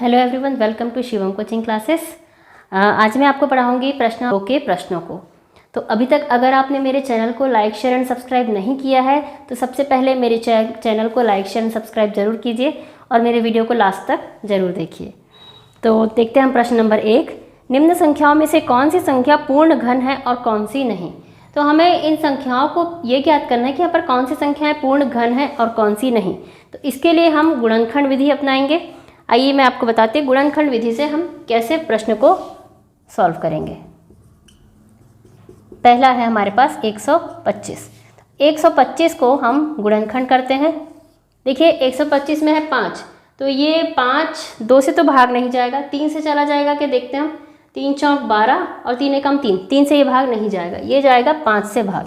Hello everyone, welcome to Shivam coaching classes. आज मैं आपको पढ़ाऊंगी प्रश्नों को। तो अभी तक अगर आपने मेरे चैनल को लाइक शेयर एंड सब्सक्राइब नहीं किया है तो सबसे पहले मेरे चैनल को लाइक शेयर एंड सब्सक्राइब जरूर कीजिए और मेरे वीडियो को लास्ट तक जरूर देखिए। तो देखते हैं हम प्रश्न नंबर 1। निम्न संख्याओं में से कौन सी संख्या पूर्ण घन है और कौन सी नहीं। तो हमें इन संख्याओं को ये ज्ञात करना है कि यहाँ पर कौन सी संख्याएं पूर्ण घन है और कौन सी नहीं। तो इसके लिए हम गुणनखंड विधि अपनाएंगे। आइए मैं आपको बताती हूँ गुणनखंड विधि से हम कैसे प्रश्न को सॉल्व करेंगे। पहला है हमारे पास 125। 125 को हम गुणनखंड करते हैं। देखिए 125 में है 5, तो ये 5 2 से तो भाग नहीं जाएगा, 3 से चला जाएगा। कि देखते हैं हम, 3 चौक 12 और 3 एकम 3, 3 से ये भाग नहीं जाएगा, ये जाएगा 5 से भाग।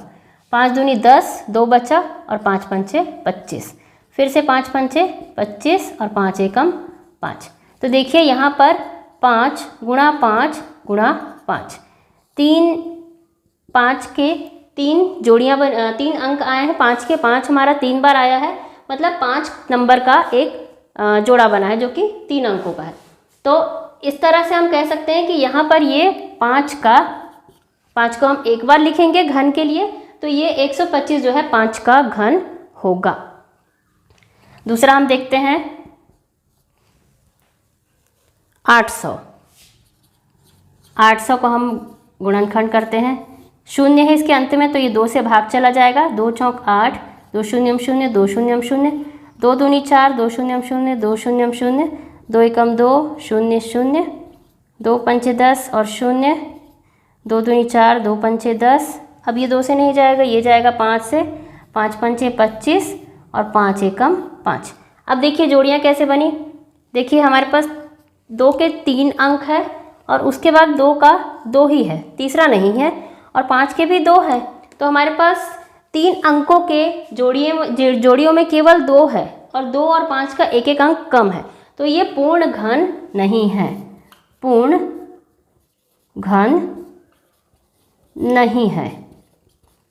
5 दूनी 10, 2 बचा और 5 पंचे 25। फिर से 5 पंचे 25 और 5 एकम 5। तो देखिए यहाँ पर 5 गुणा 5 गुणा 5, 5 के 3 जोड़ियाँ 3 अंक आए हैं। 5 के 5 हमारा 3 बार आया है, मतलब 5 नंबर का एक जोड़ा बना है जो कि 3 अंकों का है। तो इस तरह से हम कह सकते हैं कि यहाँ पर ये 5 को हम एक बार लिखेंगे घन के लिए, तो ये 125 जो है 5 का घन होगा। दूसरा हम देखते हैं 800। 800 को हम गुणनखंड करते हैं। 0 है इसके अंत में, तो ये 2 से भाग चला जाएगा। 2 चौक 8, 2 शून्यम 0, 2 शून्यम 0, 2 दूनी 4, 2 शून्यम 0, 2 शून्यम 0, 2 एकम 2, 0 0, 2 पंचे 10 और 0, 2 दूनी 4, 2 पंचे 10। अब ये 2 से नहीं जाएगा, ये जाएगा 5 से। 5 पंचे 25 और 5 एकम 5। अब देखिए जोड़ियाँ कैसे बनी। देखिए हमारे पास 2 के 3 अंक है और उसके बाद 2 का 2 ही है, तीसरा नहीं है, और 5 के भी 2 है। तो हमारे पास 3 अंकों के जोड़ियों में केवल 2 है और 2 और 5 का एक एक अंक कम है, तो ये पूर्ण घन नहीं है, पूर्ण घन नहीं है।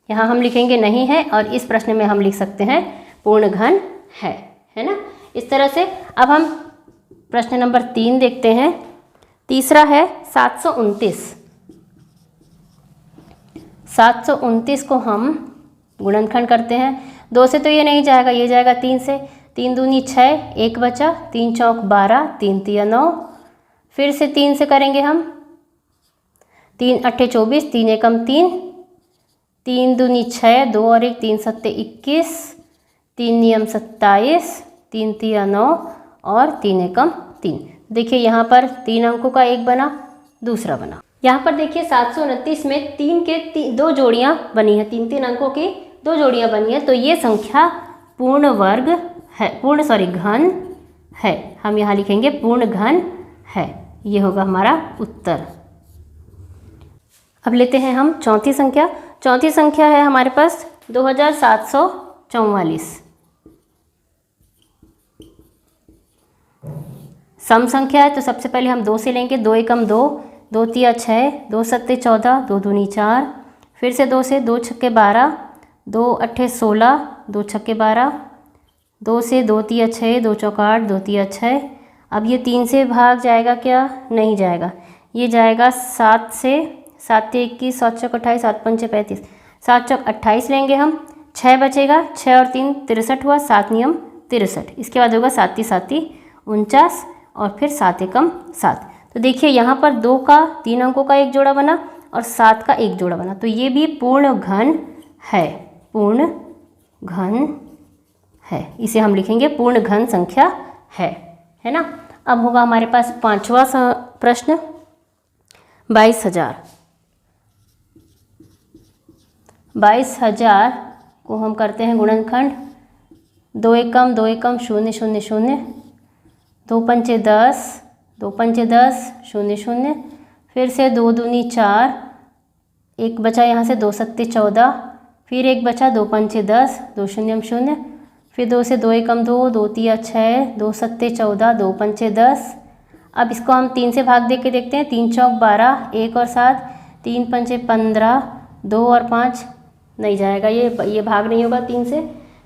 यहाँ हम लिखेंगे नहीं है और इस प्रश्न में हम लिख सकते हैं पूर्ण घन है ना। इस तरह से अब हम प्रश्न नंबर 3 देखते हैं। तीसरा है 729। 729 को हम गुणनखंड करते हैं। 2 से तो ये नहीं जाएगा, ये जाएगा 3 से। 3 दूनी 6, 1 बचा। 3 चौक 12, 3 तिया 9। फिर से 3 से करेंगे हम। 3 अट्ठे 24, 3 एकम 3, 3 दूनी 6, 2 और 1, 3 सत्ते 21, 3 नियम 27, 3 तिया 9 और 3 एकम 3। देखिए यहाँ पर 3 अंकों का एक बना, दूसरा बना। यहाँ पर देखिए 729 में 3 के 2 जोड़ियाँ बनी है, 3 अंकों की 2 जोड़ियाँ बनी है, तो ये संख्या पूर्ण वर्ग है, घन है। हम यहाँ लिखेंगे पूर्ण घन है, ये होगा हमारा उत्तर। अब लेते हैं हम चौथी संख्या। चौथी संख्या है हमारे पास 2744। सम संख्या है, तो सबसे पहले हम 2 से लेंगे। 2 एकम 2, 2 तिया 6, 2 सत्ते 14, 2 दूनी 4। फिर से 2 से, 2 छक्के 12, 2 अट्ठे 16, 2 छक्के 12, 2 से 2 तिया 6, 2 चौक 8, 2 तिया 6। अब ये 3 से भाग जाएगा क्या? नहीं जाएगा, ये जाएगा 7 से। 7 ते 21, 7 चौक 28, 7 पंचे 35, 7 चौक 28 लेंगे हम। 6 बचेगा, 6 और 3 63 हुआ, 7 नियम 63। इसके बाद होगा 7 ती 49 और फिर 7 एकम 7। तो देखिए यहाँ पर 2 का 3 अंकों का एक जोड़ा बना और 7 का एक जोड़ा बना, तो ये भी पूर्ण घन है, पूर्ण घन है। इसे हम लिखेंगे पूर्ण घन संख्या है ना। अब होगा हमारे पास 5वां प्रश्न 22,000। 22,000 को हम करते हैं गुणनखंड। 2 एकम 2 एकम 0 0 0, 2 पंचे 10, 2 पंचे 10, 0 0। फिर से 2 दूनी 4, 1 बचा यहाँ से, 2 सत्ते 14, फिर 1 बचा, 2 पंचे 10, 2 शून्यम 0। फिर 2 से 2 एकम 2, 2 तिया 6, 2 सत्ते 14, 2 पंचे 10। अब इसको हम 3 से भाग दे के देखते हैं। 3 चौक 12, 1 और 7, 3 पंचे 15, 2 और 5 नहीं जाएगा, ये भाग नहीं होगा 3 से।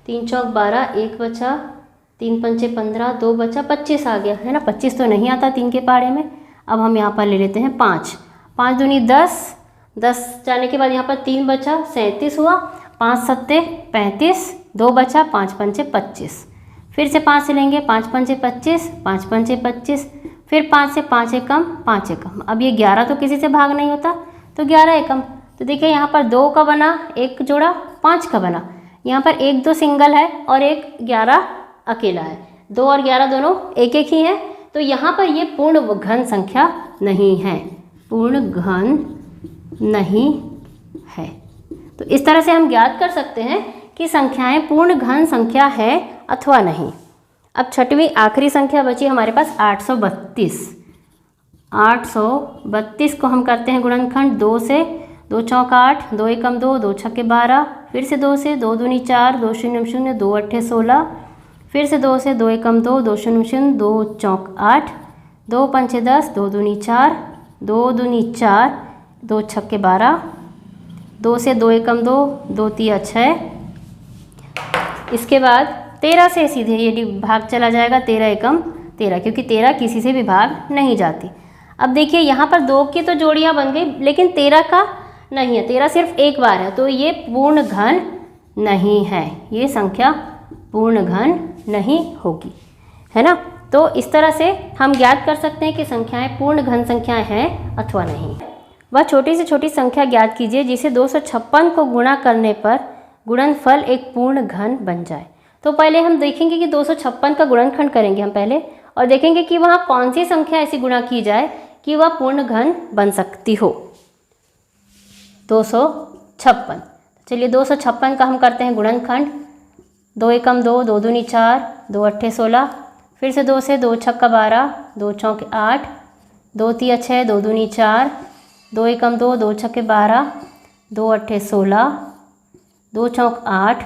3 चौक 12, 1 बचा, 3 पंचे 15, 2 बचा 25 आ गया है ना। 25 तो नहीं आता 3 के पहाड़े में। अब हम यहाँ पर ले लेते हैं 5, 5 दूनी 10, 10 जाने के बाद यहाँ पर 3 बचा 37 हुआ, 5 सत्ते 35, 2 बचा 5 पंचे 25, फिर से 5 से लेंगे 5 पंचे 25, 5 पंचे 25, फिर 5 से 5 एकम 5 एकम। अब ये 11 तो किसी से भाग नहीं होता, तो 11 एकम। तो देखिए यहाँ पर 2 का बना, एक जोड़ा 5 का बना, यहाँ पर 1 2 सिंगल है और एक 11 अकेला है। 2 और 11 दोनों एक एक ही हैं, तो यहाँ पर ये पूर्ण घन संख्या नहीं है, पूर्ण घन नहीं है। तो इस तरह से हम ज्ञात कर सकते हैं कि संख्याएं पूर्ण घन संख्या है अथवा नहीं। अब छठवीं आखिरी संख्या बची हमारे पास 832। 832 को हम करते हैं गुणनखंड 2 से, 2 चौक 8, 2 एकम 2, 2 छक्के 12, फिर से 2 से, 2 दूनी 4, 2 शून्य शून्य, 2 अट्ठे 16, फिर से 2 से, 2 एकम 2, 2 शून्य शून्य, 2 चौक 8, 2 पंचे 10, 2 दूनी 4, 2 दूनी 4, 2 छक्के 12, 2 से 2 एकम 2, 2 तिया 6। इसके बाद 13 से सीधे ये भाग चला जाएगा, 13 एकम 13, क्योंकि 13 किसी से भी भाग नहीं जाती। अब देखिए यहाँ पर 2 की तो जोड़ियाँ बन गई, लेकिन 13 का नहीं है, 13 सिर्फ एक बार है, तो ये पूर्ण घन नहीं है, ये संख्या पूर्ण घन नहीं होगी, है ना। तो इस तरह से हम ज्ञात कर सकते हैं कि संख्याएं पूर्ण घन संख्याएं हैं अथवा नहीं। वह छोटी से छोटी संख्या ज्ञात कीजिए जिसे 256 को गुणा करने पर गुणनफल एक पूर्ण घन बन जाए। तो पहले हम देखेंगे कि 256 का गुणनखंड करेंगे हम पहले, और देखेंगे कि वहाँ कौन सी संख्या ऐसी गुणा की जाए कि वह पूर्ण घन बन सकती हो। 256, चलिए 256 का हम करते हैं गुणनखंड। 2 एकम 2, 2 दूनी 4, 2 अट्ठे 16, फिर से 2 से, 2 छक्का 12, 2 चौके 8, 2 तिया 6, 2 दूनी 4, 2 एकम 2, 2 छक्के 12, 2 अट्ठे 16, 2 चौक 8,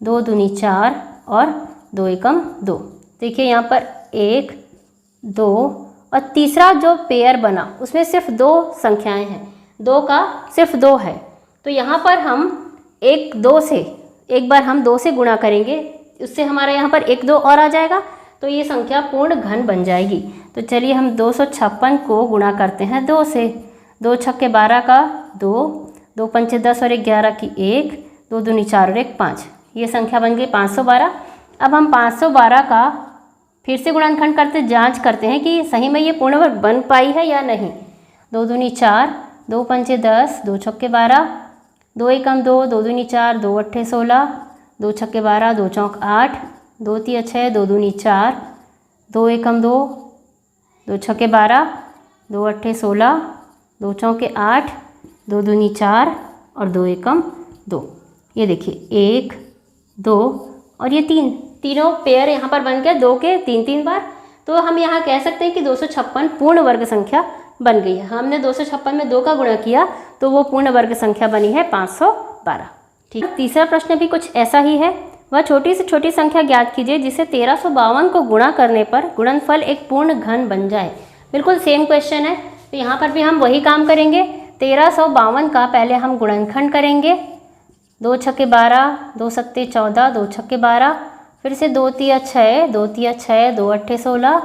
2 दूनी 4 और 2 एकम 2। देखिए यहाँ पर 1 2 और तीसरा जो पेयर बना उसमें सिर्फ 2 संख्याएं हैं, 2 का सिर्फ 2 है। तो यहाँ पर हम 1 2 से एक बार हम 2 से गुणा करेंगे, उससे हमारा यहाँ पर 1 2 और आ जाएगा, तो ये संख्या पूर्ण घन बन जाएगी। तो चलिए हम 256 को गुणा करते हैं 2 से। 2 छक्के 12 का 2, 2 पंचे 10 और 11 की 1, 2 दूनी 4 और 1 5, ये संख्या बन गई 512। अब हम 512 का फिर से गुणनखंड करते जांच करते हैं कि सही में ये पूर्ण वर्ग बन पाई है या नहीं। 2 दूनी 4, 2 पंचे 10, 2 छक्के 12, 2 एकम 2, 2 दूनी 4, 2 अट्ठे 16, 2 छक्के 12, 2 चौक 8, 2 तिया 6, 2 दूनी 4, 2 एकम 2, 2 छक्के 12, 2 अट्ठे 16, 2 चौके 8, 2 दूनी 4 और 2 एकम 2। ये देखिए 1 2 और ये 3, तीनों पेयर यहाँ पर बन गए 2 के 3 बार। तो हम यहाँ कह सकते हैं कि 256 पूर्ण वर्ग संख्या बन गई है। हमने 256 में 2 का गुणा किया तो वो पूर्ण वर्ग संख्या बनी है 512। ठीक, तीसरा प्रश्न भी कुछ ऐसा ही है। वह छोटी से छोटी संख्या ज्ञात कीजिए जिसे 1352 को गुणा करने पर गुणनफल एक पूर्ण घन बन जाए। बिल्कुल सेम क्वेश्चन है, तो यहाँ पर भी हम वही काम करेंगे। 1352 का पहले हम गुणनखंड करेंगे। 2 छक्के 12, 2 सत्ते 14, 2 छक्के 12, फिर से 2 तिया 6, 2 तिया 6, 2 अट्ठे 16,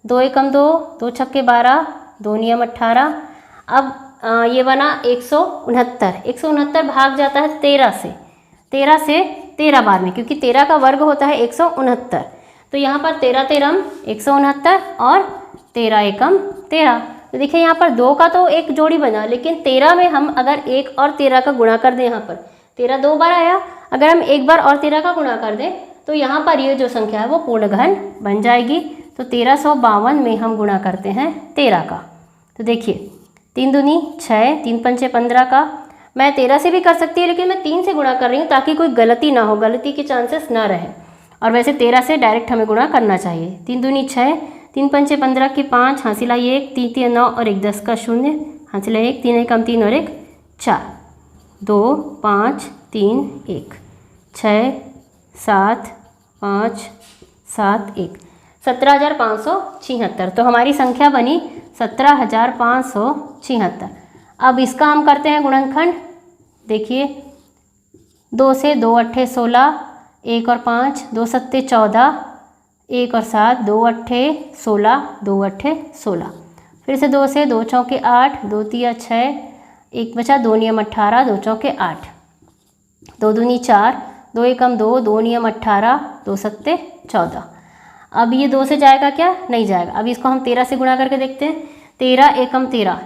2 एकम 2, 2 छक्के 12, 2 नियम 18। अब ये बना 169। 169 भाग जाता है 13 से 13 बार में, क्योंकि 13 का वर्ग होता है 169। तो यहाँ पर 13 तेरम 169 और 13 एकम 13। तो देखिए यहाँ पर 2 का तो एक जोड़ी बना, लेकिन 13 में हम अगर 1 और 13 का गुणा कर दें, यहाँ पर 13 2 बार आया, अगर हम 1 बार और 13 का गुणा कर दें तो यहाँ पर ये जो संख्या है वो पूर्ण घन बन जाएगी। तो 1352 में हम गुणा करते हैं 13 का। तो देखिए 3 दूनी 6, 3 पंचे 15 का मैं 13 से भी कर सकती हूँ, लेकिन मैं 3 से गुणा कर रही हूँ ताकि कोई गलती ना हो, गलती के चांसेस ना रहे। और वैसे 13 से डायरेक्ट हमें गुणा करना चाहिए। 3 दूनी 6, 3 पंचे 15 की 5, हासिल आई 1, 3 3 9 और 1 10 का 0, हासिल आई 1, 3 एकम 3 और 1 4, 2 5 3 1 6 7 5 7 1 17,576। तो हमारी संख्या बनी 17,576। अब इसका हम करते हैं गुणनखंड। देखिए 2 से 2 अट्ठे 16, 1 और 5, 2 सत्ते 14, 1 और 7, 2 अट्ठे 16, 2 अट्ठे 16। फिर से 2 से, 2 चौके 8, 2 तिया 6, 1 बचा, 2 नियम 18, 2 चौके 8, 2 दूनी 4, 2 एकम 2, 2 नियम 18, 2 सत्ते 14। अब ये 2 से जाएगा क्या? नहीं जाएगा। अब इसको हम 13 से गुणा करके देखते हैं। 13 एकम 13,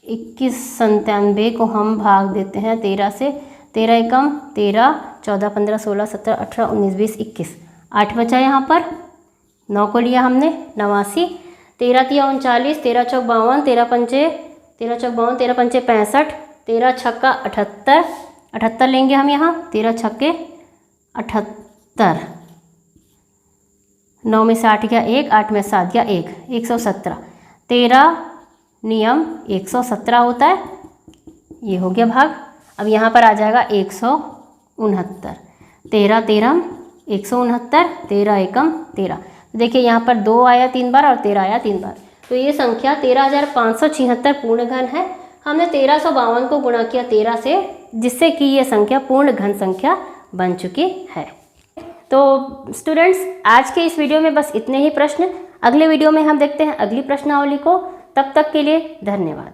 2197 को हम भाग देते हैं 13 से। 13 एकम 13, 14 15 16 17 18 19 20 21, 8 बचा यहाँ पर, 9 को लिया हमने 89, 13 तिया 39, 13 चौक 52, 13 पंचे 65, 13 छक्का 78, 78 लेंगे हम यहाँ, 13 छक्के 78, 9 में से 8 गया 1, 8 में 7 गया 1, 117। 13 नियम 117 होता है, ये हो गया भाग। अब यहाँ पर आ जाएगा 169, 13 13 169, 13 एकम 13। देखिए यहाँ पर 2 आया 3 बार और 13 आया 3 बार, तो ये संख्या 13,576 पूर्ण घन है। हमने 1352 को गुणा किया 13 से, जिससे कि ये संख्या पूर्ण घन संख्या बन चुकी है। तो स्टूडेंट्स, आज के इस वीडियो में बस इतने ही प्रश्न। अगले वीडियो में हम देखते हैं अगली प्रश्नावली को। तब तक के लिए धन्यवाद।